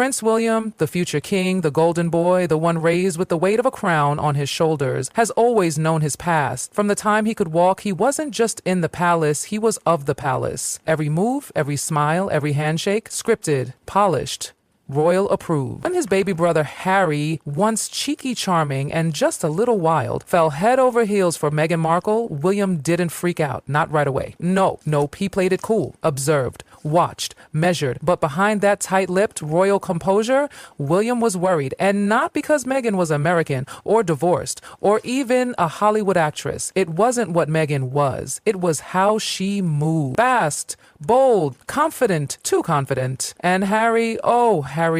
Prince William, the future king, the golden boy, the one raised with the weight of a crown on his shoulders, has always known his past. From the time he could walk, he wasn't just in the palace, he was of the palace. Every move, every smile, every handshake, scripted, polished, royal approved. When his baby brother Harry, once cheeky charming and just a little wild, fell head over heels for Meghan Markle, William didn't freak out, not right away. Nope, he played it cool, observed, watched, measured, but behind that tight-lipped royal composure, William was worried, and not because Meghan was American or divorced or even a Hollywood actress. It wasn't what Meghan was. It was how she moved. Fast, bold, confident, too confident. And Harry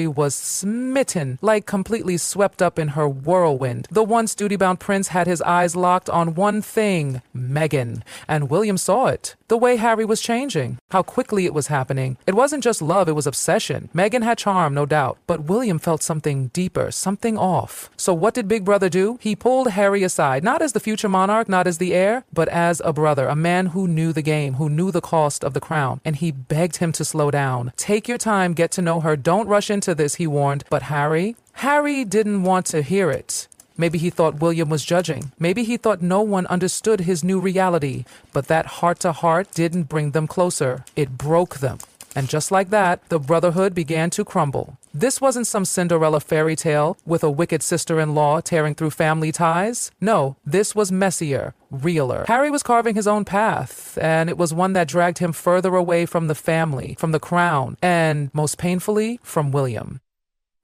was smitten, like completely swept up in her whirlwind. The once duty-bound prince had his eyes locked on one thing, Meghan, and William saw it. The way Harry was changing, how quickly it was happening. It wasn't just love, it was obsession. Meghan had charm, no doubt, but William felt something deeper, something off. So what did Big Brother do? He pulled Harry aside, not as the future monarch, not as the heir, but as a brother, a man who knew the game, who knew the cost of the crown, and he begged him to slow down. Take your time, get to know her, don't rush into this, he warned. But Harry didn't want to hear it. Maybe he thought William was judging. Maybe he thought no one understood his new reality. But that heart-to-heart didn't bring them closer. It broke them. And just like that, the brotherhood began to crumble. This wasn't some Cinderella fairy tale with a wicked sister-in-law tearing through family ties. No, this was messier, realer. Harry was carving his own path, and it was one that dragged him further away from the family, from the crown, and, most painfully, from William.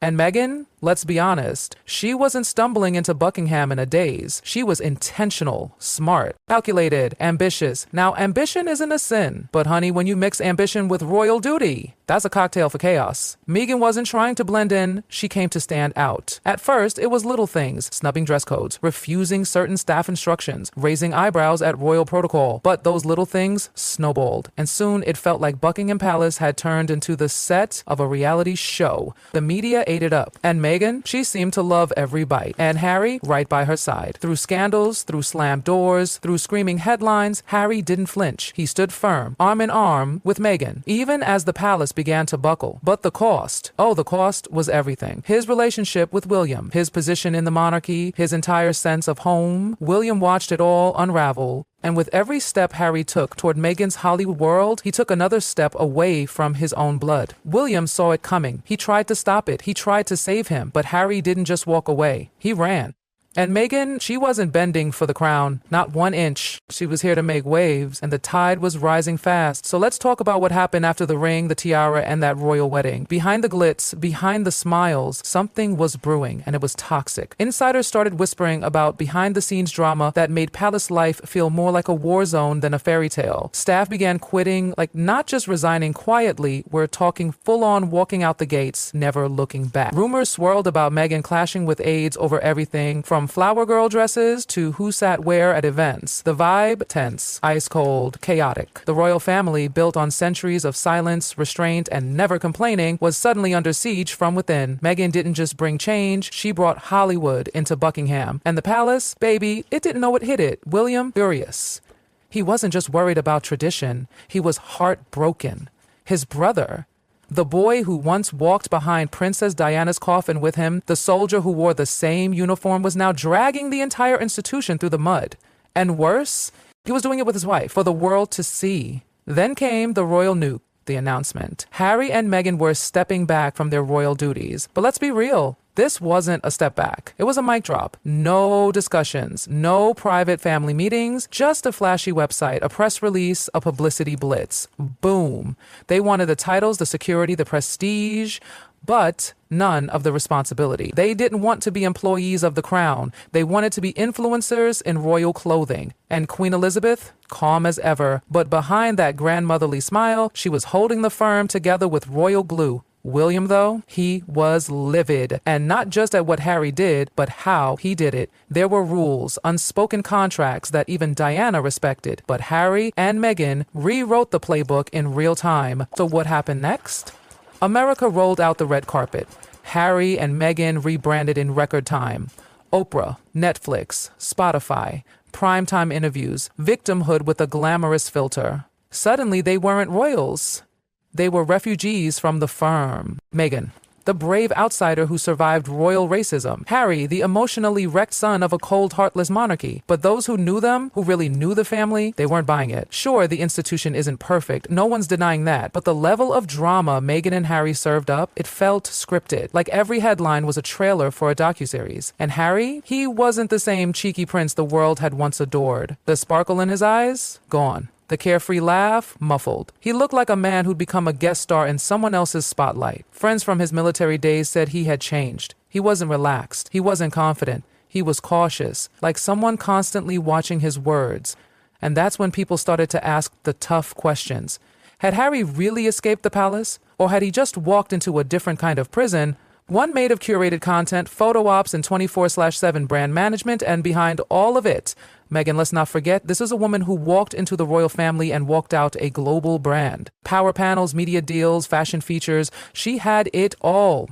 And Meghan, let's be honest, she wasn't stumbling into Buckingham in a daze. She was intentional, smart, calculated, ambitious. Now, ambition isn't a sin, but honey, when you mix ambition with royal duty, that's a cocktail for chaos. Meghan wasn't trying to blend in, she came to stand out. At first, it was little things, snubbing dress codes, refusing certain staff instructions, raising eyebrows at royal protocol. But those little things snowballed, and soon it felt like Buckingham Palace had turned into the set of a reality show. The media ate it up, and Meghan, she seemed to love every bite, and Harry right by her side. Through scandals, through slammed doors, through screaming headlines, Harry didn't flinch. He stood firm, arm in arm with Meghan, even as the palace began to buckle. But the cost was everything. His relationship with William, his position in the monarchy, his entire sense of home. William watched it all unravel. And with every step Harry took toward Meghan's Hollywood world, he took another step away from his own blood. William saw it coming. He tried to stop it. He tried to save him. But Harry didn't just walk away. He ran. And Meghan, she wasn't bending for the crown, not 1 inch. She was here to make waves, and the tide was rising fast. So let's talk about what happened after the ring, the tiara, and that royal wedding. Behind the glitz, behind the smiles, something was brewing, and it was toxic. Insiders started whispering about behind-the-scenes drama that made palace life feel more like a war zone than a fairy tale. Staff began quitting, like not just resigning quietly, we're talking full-on walking out the gates, never looking back. Rumors swirled about Meghan clashing with aides over everything, from flower girl dresses to who sat where at events. The vibe, tense, ice cold, chaotic. The royal family, built on centuries of silence, restraint, and never complaining, was suddenly under siege from within. Meghan didn't just bring change, she brought Hollywood into Buckingham. And the palace, baby, it didn't know it hit it. William, furious. He wasn't just worried about tradition, he was heartbroken. His brother, the boy who once walked behind Princess Diana's coffin with him, the soldier who wore the same uniform, was now dragging the entire institution through the mud. And worse, he was doing it with his wife, for the world to see. Then came the royal nuke, the announcement. Harry and Meghan were stepping back from their royal duties. But let's be real. This wasn't a step back. It was a mic drop. No discussions, no private family meetings, just a flashy website, a press release, a publicity blitz. Boom. They wanted the titles, the security, the prestige, but none of the responsibility. They didn't want to be employees of the crown. They wanted to be influencers in royal clothing. And Queen Elizabeth, calm as ever, but behind that grandmotherly smile, she was holding the firm together with royal glue. William, though, he was livid, and not just at what Harry did, but how he did it. There were rules, unspoken contracts that even Diana respected, but Harry and Meghan rewrote the playbook in real time. So what happened next? America rolled out the red carpet. Harry and Meghan rebranded in record time. Oprah, Netflix, Spotify, primetime interviews, victimhood with a glamorous filter. Suddenly, they weren't royals. They were refugees from the firm. Meghan, the brave outsider who survived royal racism. Harry, the emotionally wrecked son of a cold, heartless monarchy. But those who knew them, who really knew the family, they weren't buying it. Sure, the institution isn't perfect. No one's denying that. But the level of drama Meghan and Harry served up, it felt scripted. Like every headline was a trailer for a docuseries. And Harry, he wasn't the same cheeky prince the world had once adored. The sparkle in his eyes? Gone. The carefree laugh, muffled. He looked like a man who'd become a guest star in someone else's spotlight. Friends from his military days said he had changed. He wasn't relaxed. He wasn't confident. He was cautious, like someone constantly watching his words. And that's when people started to ask the tough questions. Had Harry really escaped the palace? Or had he just walked into a different kind of prison? One made of curated content, photo ops, and 24/7 brand management, and behind all of it, Meghan, let's not forget, this is a woman who walked into the royal family and walked out a global brand. Power panels, media deals, fashion features, she had it all.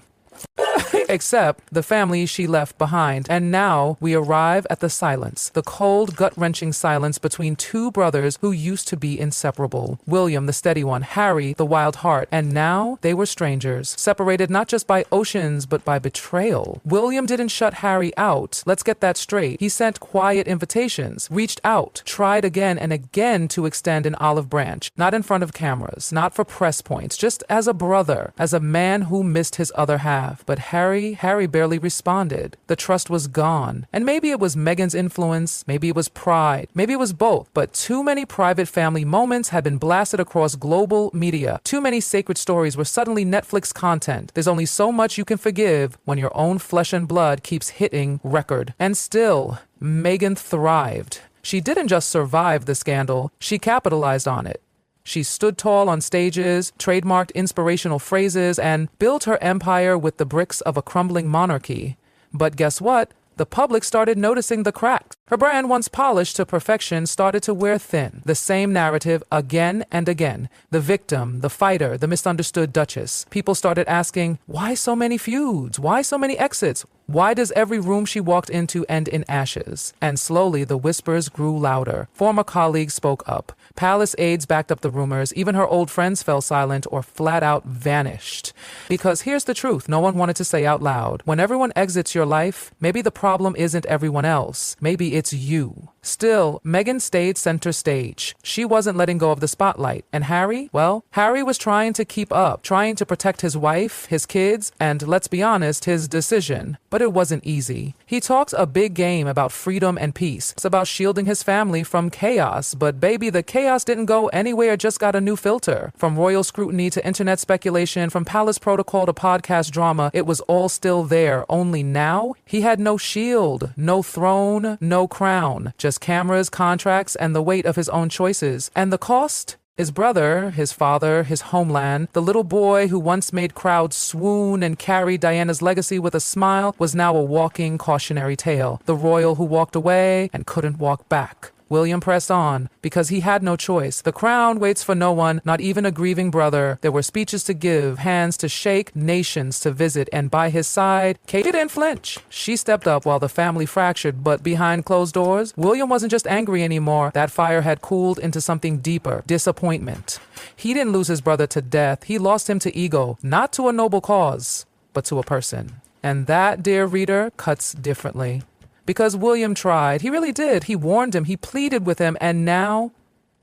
Except the family she left behind. And now we arrive at the silence, the cold, gut-wrenching silence between two brothers who used to be inseparable. William, the steady one, Harry, the wild heart, and now they were strangers, separated not just by oceans, but by betrayal. William didn't shut Harry out. Let's get that straight. He sent quiet invitations, reached out, tried again and again to extend an olive branch, not in front of cameras, not for press points, just as a brother, as a man who missed his other half. But Harry barely responded. The trust was gone. And maybe it was Meghan's influence, maybe it was pride, maybe it was both. But too many private family moments had been blasted across global media. Too many sacred stories were suddenly Netflix content. There's only so much you can forgive when your own flesh and blood keeps hitting record. And still, Meghan thrived. She didn't just survive the scandal, she capitalized on it. She stood tall on stages, trademarked inspirational phrases, and built her empire with the bricks of a crumbling monarchy. But guess what? The public started noticing the cracks. Her brand, once polished to perfection, started to wear thin. The same narrative again and again. The victim, the fighter, the misunderstood duchess. People started asking, why so many feuds? Why so many exits? Why does every room she walked into end in ashes? And slowly the whispers grew louder. Former colleagues spoke up. Palace aides backed up the rumors. Even her old friends fell silent or flat out vanished. Because here's the truth no one wanted to say out loud. When everyone exits your life, maybe the problem isn't everyone else. Maybe it's you. Still, Meghan stayed center stage. She wasn't letting go of the spotlight. And Harry? Well, Harry was trying to keep up, trying to protect his wife, his kids, and let's be honest, his decision. But it wasn't easy. He talks a big game about freedom and peace. It's about shielding his family from chaos. But baby, the chaos didn't go anywhere, just got a new filter. From royal scrutiny to internet speculation, from palace protocol to podcast drama, it was all still there. Only now, he had no shield, no throne, no crown. Just cameras, contracts, and the weight of his own choices. And the cost? His brother, his father, his homeland, the little boy who once made crowds swoon and carried Diana's legacy with a smile, was now a walking cautionary tale. The royal who walked away and couldn't walk back. William pressed on because he had no choice. The crown waits for no one, not even a grieving brother. There were speeches to give, hands to shake, nations to visit, and by his side, Kate didn't flinch. She stepped up while the family fractured, but behind closed doors, William wasn't just angry anymore. That fire had cooled into something deeper, disappointment. He didn't lose his brother to death. He lost him to ego, not to a noble cause, but to a person. And that, dear reader, cuts differently. Because William tried. He really did. He warned him. He pleaded with him. And now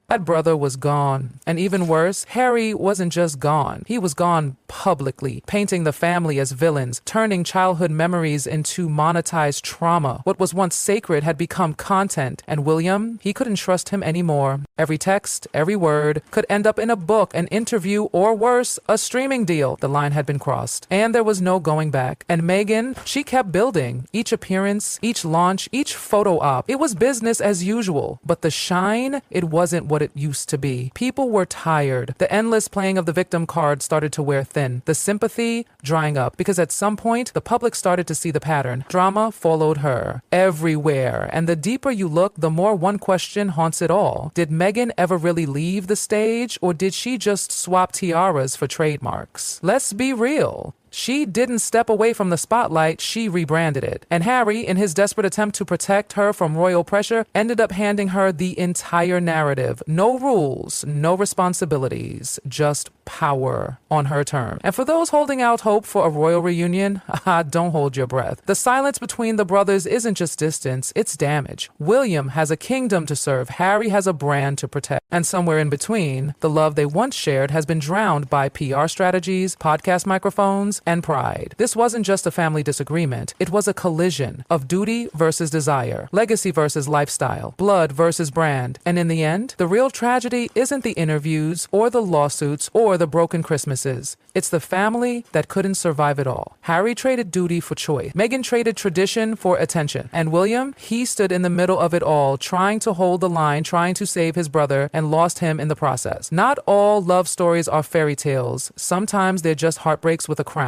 that brother was gone. And even worse, Harry wasn't just gone. He was gone publicly, painting the family as villains, turning childhood memories into monetized trauma. What was once sacred had become content. And William, he couldn't trust him anymore. Every text, every word could end up in a book, an interview, or worse, a streaming deal. The line had been crossed. And there was no going back. And Meghan, she kept building. Each appearance, each launch, each photo op. It was business as usual. But the shine, it wasn't what it used to be. People were tired. The endless playing of the victim card started to wear thin. The sympathy drying up. Because at some point, the public started to see the pattern. Drama followed her. Everywhere. And the deeper you look, the more one question haunts it all. Did Meghan ever really leave the stage, or did she just swap tiaras for trademarks? Let's be real. She didn't step away from the spotlight, she rebranded it. And Harry, in his desperate attempt to protect her from royal pressure, ended up handing her the entire narrative. No rules, no responsibilities, just power on her term. And for those holding out hope for a royal reunion, don't hold your breath. The silence between the brothers isn't just distance, it's damage. William has a kingdom to serve, Harry has a brand to protect. And somewhere in between, the love they once shared has been drowned by PR strategies, podcast microphones, and pride. This wasn't just a family disagreement, it was a collision of duty versus desire, legacy versus lifestyle, blood versus brand. And in the end, the real tragedy isn't the interviews or the lawsuits or the broken Christmases. It's the family that couldn't survive it all. Harry traded duty for choice. Meghan traded tradition for attention. And William, he stood in the middle of it all, trying to hold the line, trying to save his brother, and lost him in the process. Not all love stories are fairy tales. Sometimes they're just heartbreaks with a crown.